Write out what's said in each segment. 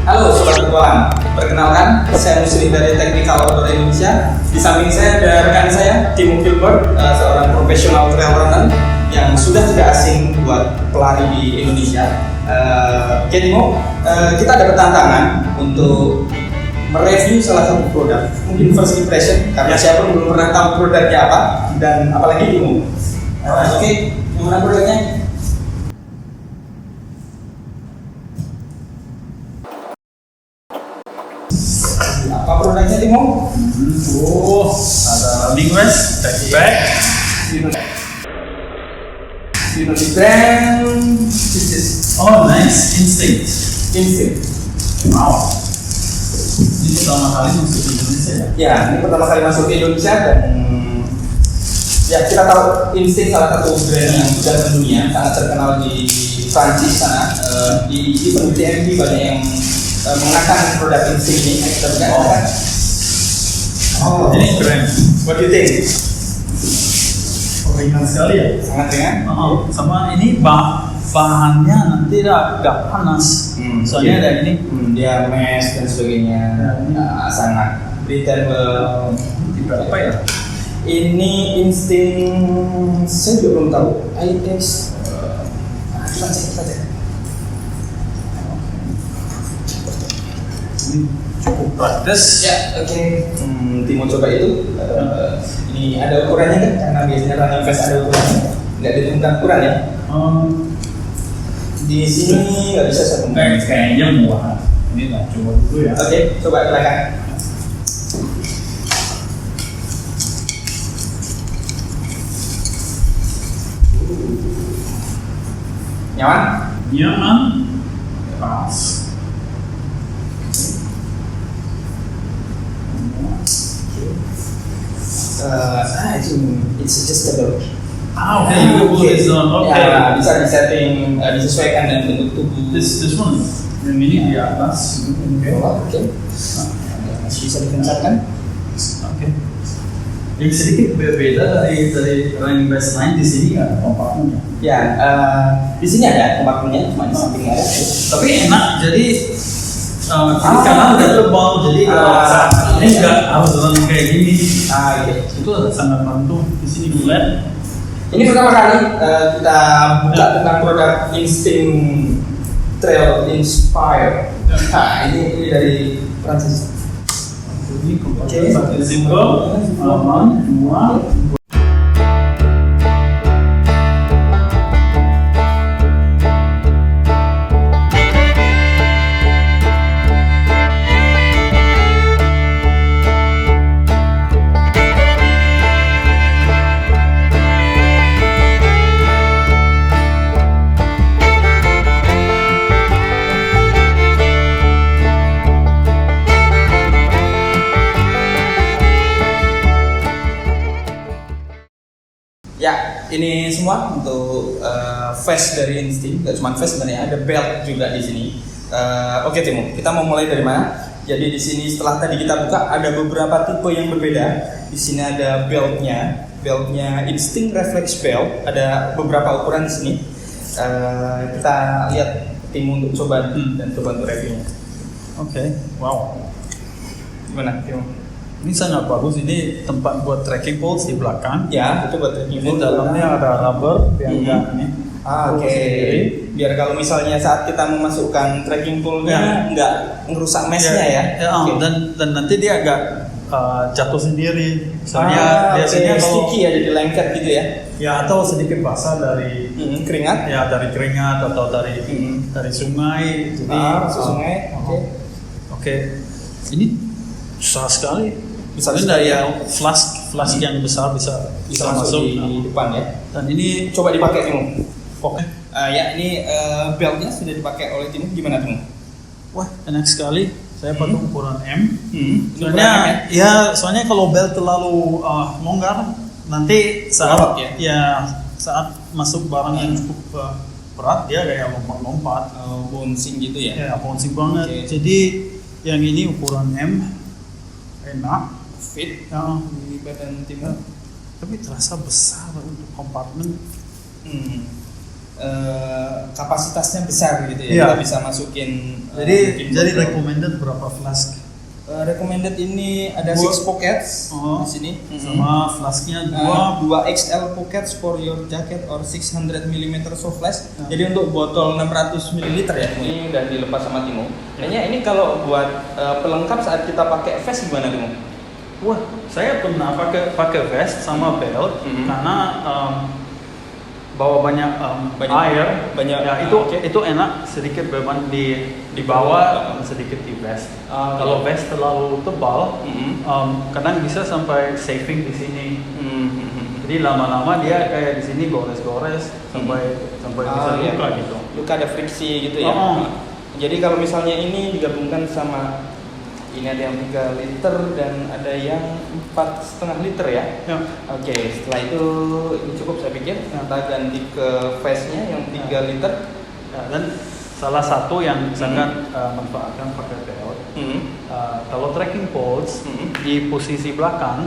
Halo Sobat Petualang, perkenalkan saya Muslim dari Technical Outdoor Indonesia. Di samping saya ada rekan saya, Timo Gilbert, seorang profesional trail runner yang sudah tidak asing buat pelari di Indonesia. Oke Timo, kita dapat tantangan untuk mereview salah satu produk, mungkin first impression, karena siapa belum pernah tahu produknya apa, dan apalagi Timo. Oke, yang mana produknya? Apa produknya Timo? Oh, ada running vest, backpack. You know the brand. This is Oh, nice, Instinct. Instinct. Wow. Ini pertama kali masuk ke Indonesia ya? Ya, ini pertama kali masuk ke Indonesia dan ya kita tahu Instinct salah satu brand yang sudah mendunia, sangat terkenal di Prancis sana. Di event TMB banyak yang mengenakan produk Instinct ini. Oh, ini keren. What do you think? Ringan sekali ya? Sangat ringan. Sama ini bahannya nanti agak panas. Soalnya ada ini. Dia mesh dan sebagainya. Sangat breathable. Berapa ya? Ini Instinct, saya juga belum tahu. IX. Kita cek. Ini cukup praktis. Ya, oke. Timo coba itu. Ini ada ukurannya kan? Karena biasanya running vest ada ukurannya. Nggak ditentukan ukuran ya? Di sini nggak bisa satu. Kayaknya murah. Ini lah, coba dulu ya. Oke, coba silakan. Nyaman? Nyaman. Pas. It's adjustable. Okay, you put this on. Okay. Ya, bisa disetting, disesuaikan dengan bentuk tubuh. This one. Yang ini di atas. Oke. Masih bisa dikencangkan. Oke. Yang sedikit berbeda dari running vest lain di sini ada kompaknya. Ya, di sini ada kompaknya, cuma di samping ada. Tapi enak, jadi karena udah tebal, jadi kalau saat ini nggak harus running kayak gini. Gitu. Itu sangat bantu. Di sini flat. Ini pertama kali kita buka tentang produk Instinct Trail Inspire. Nah, ini dari Prancis. Jadi kompaknya simple, aman, semua. Ya, ini semua untuk vest dari Instinct. Gak cuma vest sebenarnya, ada belt juga di sini. Oke Timo, kita mau mulai dari mana? Jadi di sini setelah tadi kita buka ada beberapa tipe yang berbeda. Di sini ada beltnya Instinct Reflex Belt. Ada beberapa ukuran di sini. Kita lihat Timo untuk coba dan coba untuk reviewnya. Oke, wow. Gimana Timo? Ini sangat bagus. Ini tempat buat trekking poles di belakang. Ya, itu buat trekking Ini pole. dalamnya ada rubber biar nggak ini. Oke. Biar kalau misalnya saat kita memasukkan trekking pole-nya nggak ngerusak mesh-nya ya. Okay. Dan nanti dia agak jatuh sendiri. Soalnya biasanya kalau sticky ya, jadi lengket gitu ya. Ya, atau sedikit basah dari keringat. Ya, dari keringat atau dari sungai. Jadi sungai. Oke. Ini susah sekali. Misalnya dari yang flask yang besar bisa masuk di depan ya. Dan ini coba dipakai Timo. Oke. Ya, ini beltnya sudah dipakai oleh Timo. Gimana Timo? Wah, enak sekali. Saya pakai ukuran M. Soalnya soalnya kalau belt terlalu longgar nanti saat saat masuk barang yang cukup berat dia kayak lompat-lompat, bouncing gitu ya. Ya, bouncing banget. Jadi yang ini ukuran M, enak, fit di badan Timo. Tapi terasa besar untuk kompartemen. kapasitasnya besar gitu ya. Iya. Kita bisa masukin. Jadi botol. recommended berapa flask? Recommended ini ada Dua. 6 pockets Oh. di sini. Sama flasknya Dua XL pockets for your jacket or 600 mm of flask. Ya. Jadi untuk botol 600 ml ya. Ini udah dilepas sama Timo. Kayaknya ini kalau buat pelengkap saat kita pakai vest gimana Timo? Wah, saya pernah pakai vest sama belt karena bawa banyak air, banyak ya itu enak, sedikit beban di bawah, sedikit di vest. Kalau vest terlalu tebal, kadang bisa sampai saving di sini. Jadi lama-lama dia kayak di sini gores-gores sampai bisa luka gitu. Luka ada friksi gitu ya. Jadi kalau misalnya ini digabungkan sama ini ada yang 3 liter dan ada yang 4,5 liter ya. Ya. Oke, setelah itu ini cukup saya pikir. Kita ganti ke vestnya yang 3 liter. Ya, dan salah satu yang sangat manfaatkan pakai belt, kalau trekking poles di posisi belakang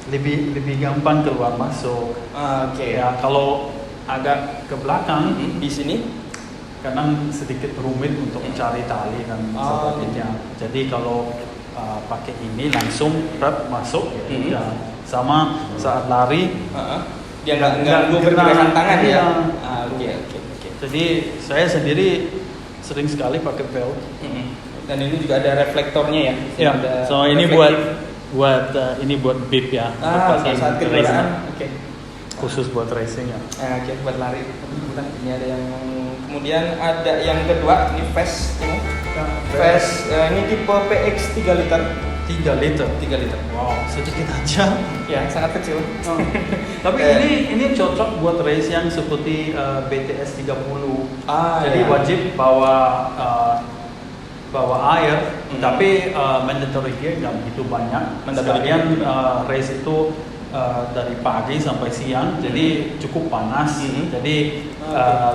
lebih gampang keluar masuk. Oke. Ya, kalau agak ke belakang Di sini kadang sedikit rumit untuk mencari tali dan sebagainya. Jadi kalau pakai ini langsung masuk ya. Sama saat lari dia nggak ganggu pergerakan tangan ya. Iya. Oke. Jadi saya sendiri sering sekali pakai belt. Dan ini juga ada reflektornya ya. Ya. Ada So ini reflective. buat bib ya. Oke, saat kendaraan. Oke. Khusus buat racing ya. Oke, buat lari. Ini ada yang kemudian ada yang kedua ini vest ini. Vest ini tipe PX 3 liter. 3 liter. 3 liter. Wow, sedikit aja. Ya, sangat kecil. Tapi ini cocok buat race yang seperti BTS 30. Jadi ya. wajib bawa air, tapi mandatory gear nggak begitu banyak. Sekalian race itu dari pagi sampai siang, jadi cukup panas. Jadi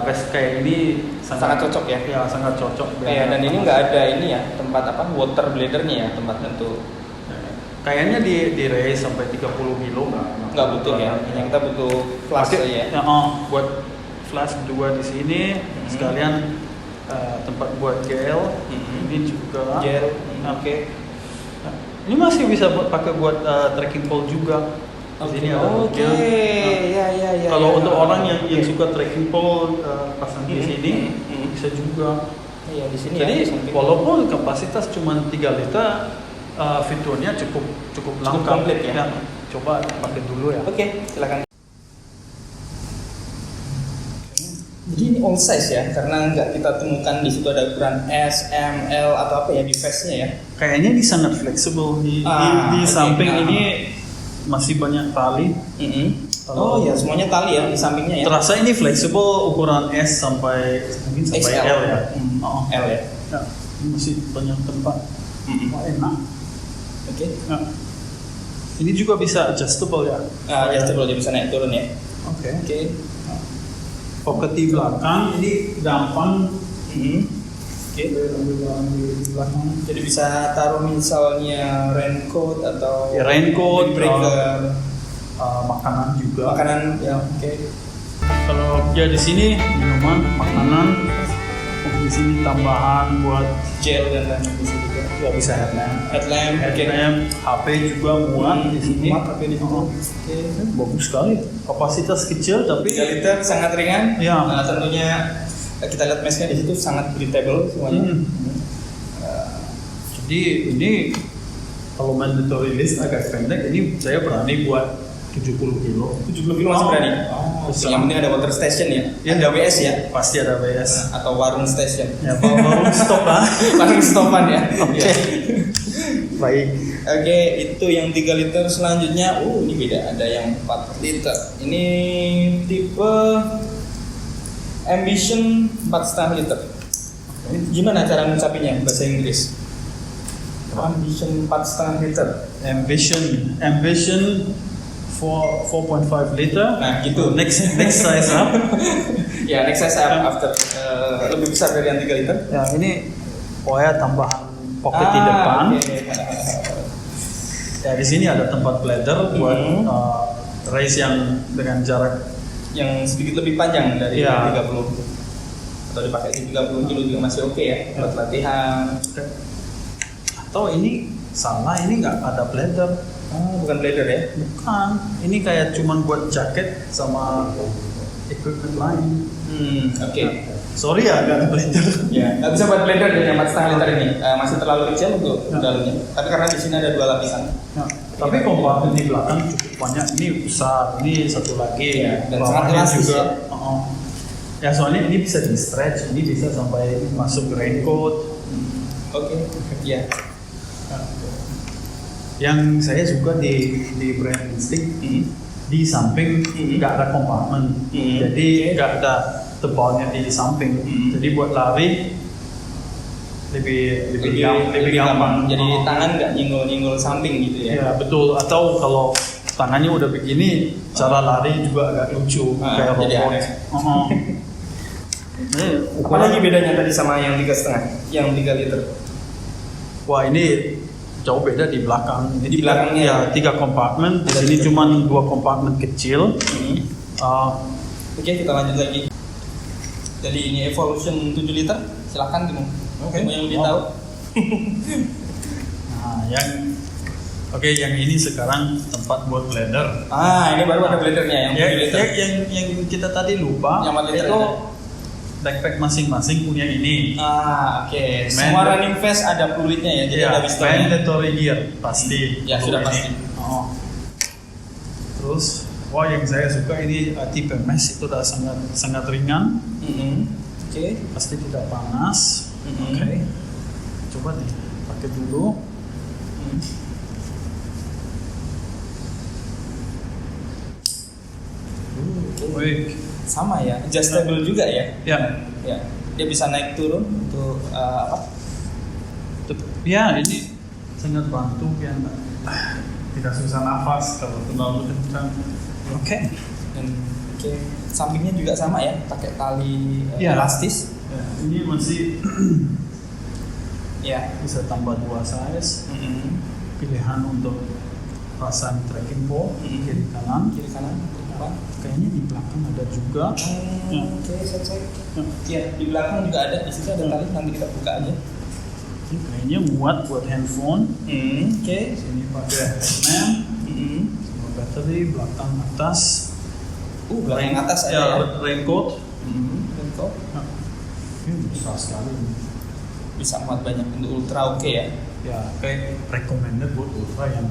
vest kayak ini sangat cocok ya. Ya, sangat cocok. Ya, dan ini nggak ada ini ya tempat water bladdernya ya, tempat untuk. Kayaknya di race sampai 30 kilo nggak butuh ya. Yang kita butuh flash aja ya. Buat flash 2 di sini, sekalian tempat buat gel. Ini juga gel. Oke. Ini masih bisa pakai buat trekking pole juga. Di sini ada gel. Ya. Kalau untuk orang yang suka trekking pole pasang di sini bisa juga. Iya, di sini. Jadi ya, walaupun kapasitas cuma 3 liter, fiturnya cukup lengkap. komplit ya. Coba pakai dulu ya. Oke, silakan. Jadi ini all size ya, karena nggak kita temukan di situ ada ukuran S, M, L atau apa ya di vestnya ya. Kayaknya ini sangat fleksibel di samping ini masih banyak tali. Oh ya, semuanya tali ya di sampingnya ya. Terasa ini fleksibel ukuran S sampai mungkin sampai XL. L ya. L ya. Ya, ini masih banyak tempat. Wah, enak. Oke. Ya. Ini juga bisa adjustable ya. Adjustable dia bisa naik turun ya. Oke. Oke. Pocket di belakang ini gampang. Oke. Ambil barang di belakang. Jadi bisa taruh misalnya raincoat atau Raincoat, breaker, makanan juga. makanan ya. Oke. Kalau dia di sini minuman, makanan, di sini tambahan buat Gel dan lain bisa juga. ya bisa headlamp. Headlamp. HP juga muat di sini. Muat HP di situ. Oke, bagus sekali. Kapasitas kecil tapi 3 liter sangat ringan. Ya. Tentunya kita lihat meshnya di situ sangat breathable semuanya. Jadi ini kalau mandatory list agak pendek, ini saya berani buat 70 kilo. 70 kilo masih berani. Yang penting ada water station ya. Ada WS ya. Pasti ada WS. Atau warung station. Ya, warung stop lah. Warung stopan ya. Oke. Baik. Oke, itu yang 3 liter. Selanjutnya, ini beda. Ada yang 4 liter. Ini tipe Ambition 4,5 liter. Gimana cara ngucapinnya bahasa Inggris? Ambition 4,5 liter. Ambition 4.5 liter. Nah, gitu. Next size up. Ya, next size up after lebih besar dari yang 3 liter. Ya, ini pokoknya tambahan pocket di depan. Okay. Ya, di sini ada tempat bladder buat race yang dengan jarak yang sedikit lebih panjang dari Iya. 30 atau dipakai di 30 kilo juga masih oke ya buat latihan. Atau ini salah, ini nggak ada bladder. Oh, bukan bladder ya? Bukan, ini kayak cuman buat jaket sama equipment lain. Oke. Sorry ya, nggak ada bladder. Ya, nggak bisa buat bladder ya 4,5 liter ini. Masih terlalu kecil untuk Ya. dalamnya. Tapi karena di sini ada 2 lapisan. Nah, tapi kompartemen di belakang cukup banyak. Ini besar, ini satu lagi. Iya, dan Bawahnya sangat elastis juga. ya. Ya soalnya ini bisa di stretch, ini bisa sampai masuk raincoat. Oke. Iya. Yang saya suka di brand Instinct, di samping nggak ada kompartemen, jadi nggak ada tebalnya di samping. Jadi buat lari lebih gampang. Jadi tangan nggak nyenggol samping gitu ya. Ya betul. Atau kalau tangannya udah begini, cara lari juga agak lucu kayak jadi robot. aneh. Ukuran- Apalagi bedanya tadi sama yang 3,5, yang 3 liter? Wah ini jauh beda di belakang. Ini Di belakangnya? ya 3 kompartemen. Di sini cuma 2 kompartemen kecil. Oke, kita lanjut lagi. Jadi ini Evolution 7 liter, silahkan Timo. Kamu yang lebih tahu. Nah, yang ini sekarang tempat buat bladder. Ini baru ada bladernya yang 7 liter. Yang kita tadi lupa Yang 4 liter itu ya? backpack masing-masing punya ini. Oke. Semua running vest ada fluidnya ya, jadi ada pistolnya. mandatory gear pasti. Ya, sudah Ini. pasti. Terus, yang saya suka ini tipe mesh itu udah sangat ringan, Oke. pasti tidak panas. Oke. Coba nih, pakai dulu. Wih. Sama ya, adjustable juga ya. Ya, Ya. Dia bisa naik turun untuk apa? ya ini sangat bantu biar tidak susah nafas kalau terlalu kencang. Oke. Dan sampingnya juga sama ya, pakai tali Iya. elastis. Ya, ini masih Ya. bisa tambah 2 size. Pilihan untuk pasang trekking pole kiri kanan. Kiri kanan. Apa? Kayaknya di belakang ada juga. Oke, saya. Ya, di belakang juga ada. Di situ ada tali. Nanti kita buka aja. Ini kayaknya muat buat handphone. Oke. Sini pakai headlamp, sama battery, belakang atas. Belakang atas ada ya. Raincoat. Raincoat. Ini besar sekali. Bisa muat banyak untuk ultra oke ya. Ya, kayak recommended buat ultra yang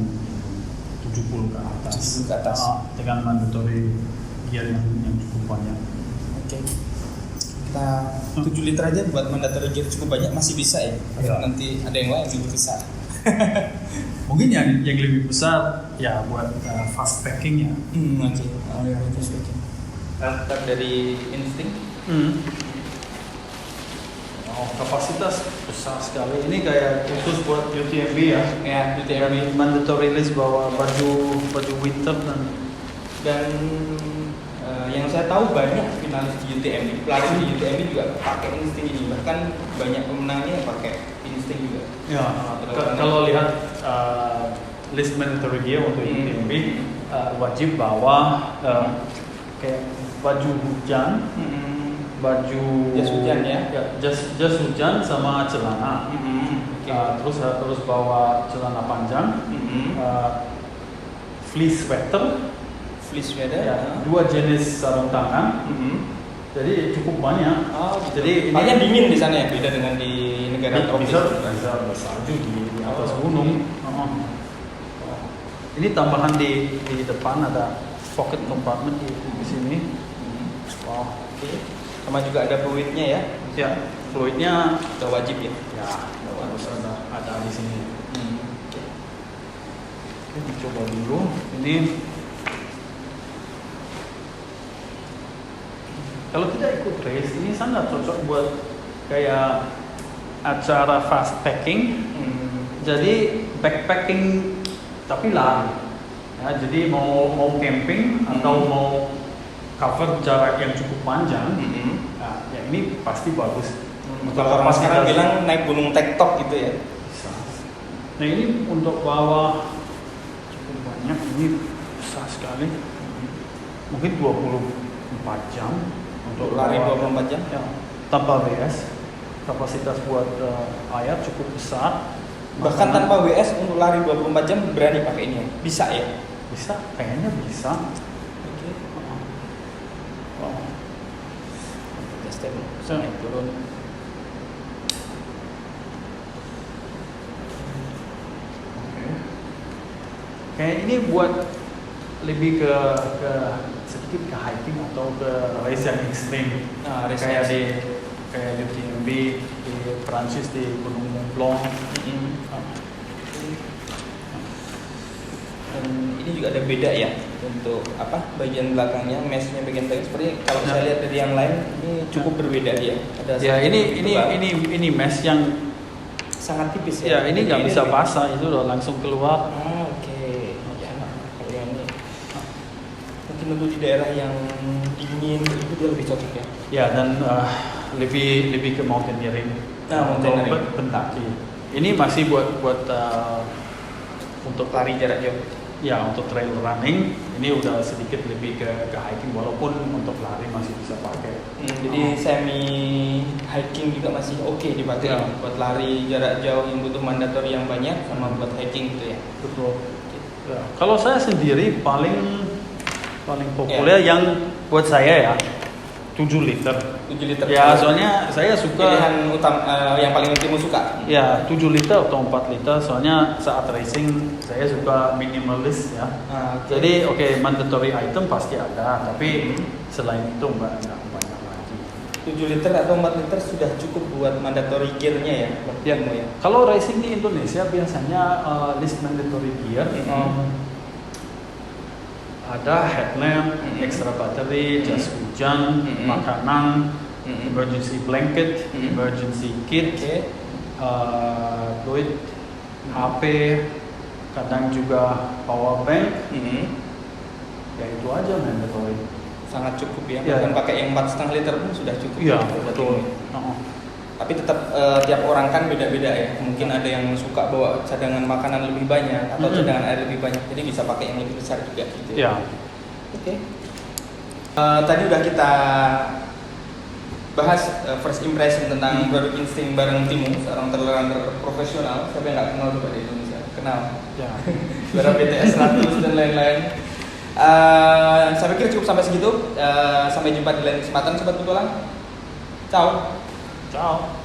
70 ke atas. 70 ke atas. Dengan mandatory gear yang cukup banyak. Oke. Kita 7 liter aja buat mandatory gear cukup banyak, masih bisa ya. Iya. Nanti ada yang lain lebih besar. Mungkin yang lebih besar ya buat fast packing ya. Oke. Karakter dari Instinct. Kapasitas besar sekali. Ini kayak khusus buat UTMB ya. Ya, UTMB. Mandatory list bawa baju winter Dan yang saya tahu banyak finalis di UTMB, pelari di UTMB juga pakai Instinct ini. Bahkan banyak pemenangnya yang pakai Instinct juga. ya. Kalau lihat list mandatory gear untuk UTMB wajib bawa kayak baju hujan, baju Jas hujan ya? jas hujan sama celana. Terus harus bawa celana panjang, fleece sweater, sweater. 2 jenis sarung tangan. Jadi cukup banyak. Jadi ini Makanya dingin di sana ya, beda dengan di negara tropis. bisa bersalju di atas gunung. Ini tambahan di depan ada pocket compartment di sini. Wow. Oke. Sama juga ada fluidnya ya. Ya, fluidnya Itu wajib ya. ya harus ada di sini. Oke, dicoba dulu. Ini kalau tidak ikut race ini sangat cocok buat kayak acara fast packing. Jadi backpacking tapi lari. Ya, jadi mau camping atau mau cover jarak yang cukup panjang, nah, ya ini pasti bagus. Kalau orang sekarang bilang naik gunung tektok gitu ya. Bisa. Nah ini untuk bawa cukup banyak, ini besar sekali. Mungkin 20 4 jam Untuk lari 24 jam? Ya, tanpa WS. Kapasitas buat air cukup besar. Bahkan Makanan- tanpa WS untuk lari 24 jam berani pakai ini ya? Bisa ya? bisa, kayaknya bisa. Oke. Wow. Step So, naik turun. Kayak ini buat lebih ke sedikit ke hiking atau ke race yang ekstrim. Nah, race kayak yang di TMB di Prancis di Gunung Mont Blanc. Dan ini juga ada beda ya untuk apa bagian belakangnya, meshnya bagian belakang. Seperti kalau saya lihat dari yang lain ini cukup berbeda dia. Ada Ya sedikit tebal. ini mesh yang sangat tipis ya ya. ini nggak bisa lebih- basah, itu udah langsung keluar. Oke. Ya, kalau yang ini mungkin untuk di daerah yang dingin itu dia lebih cocok ya. Ya dan lebih ke mountaineering. Nah, Untuk mountaineering. pendaki. Ini masih buat untuk Lari jarak jauh. ya untuk trail running. Ini udah sedikit lebih ke hiking, walaupun untuk lari masih bisa pakai. Jadi semi hiking juga masih oke dipakai Ya. buat lari jarak jauh yang butuh mandatori yang banyak sama buat hiking gitu ya. Betul. Ya. Kalau saya sendiri paling populer yang buat saya ya 7 liter. 7 liter. Ya soalnya saya suka pilihan utama yang paling Timo suka. ya 7 liter atau 4 liter. Soalnya saat racing saya suka minimalis ya. Oke. Jadi mandatory item pasti ada, tapi selain itu nggak banyak lagi. 7 liter atau 4 liter sudah cukup buat mandatory gear-nya ya, buat Ya, Timo ya. kalau racing di Indonesia biasanya list mandatory gear ada headlamp, extra battery, jas hujan, makanan, emergency blanket, emergency kit, Oke. duit, HP, kadang juga power bank. Ya itu aja mandatory. Sangat cukup ya. Ya. Bahkan pakai yang 4,5 liter pun sudah cukup. Iya ya, buat betul. Timo. Tapi tetap tiap orang kan beda-beda ya. Mungkin ada yang suka bawa cadangan makanan lebih banyak atau cadangan air lebih banyak. Jadi bisa pakai yang lebih besar juga gitu. Ya. Oke. Tadi udah kita bahas first impression tentang produk insting bareng Timo, seorang trail runner profesional. Siapa yang nggak kenal coba di Indonesia? Kenal. Ya. Juara BTS 100 dan lain-lain. Saya pikir cukup sampai segitu. Sampai jumpa di lain kesempatan, sobat petualang. Ciao. Ciao.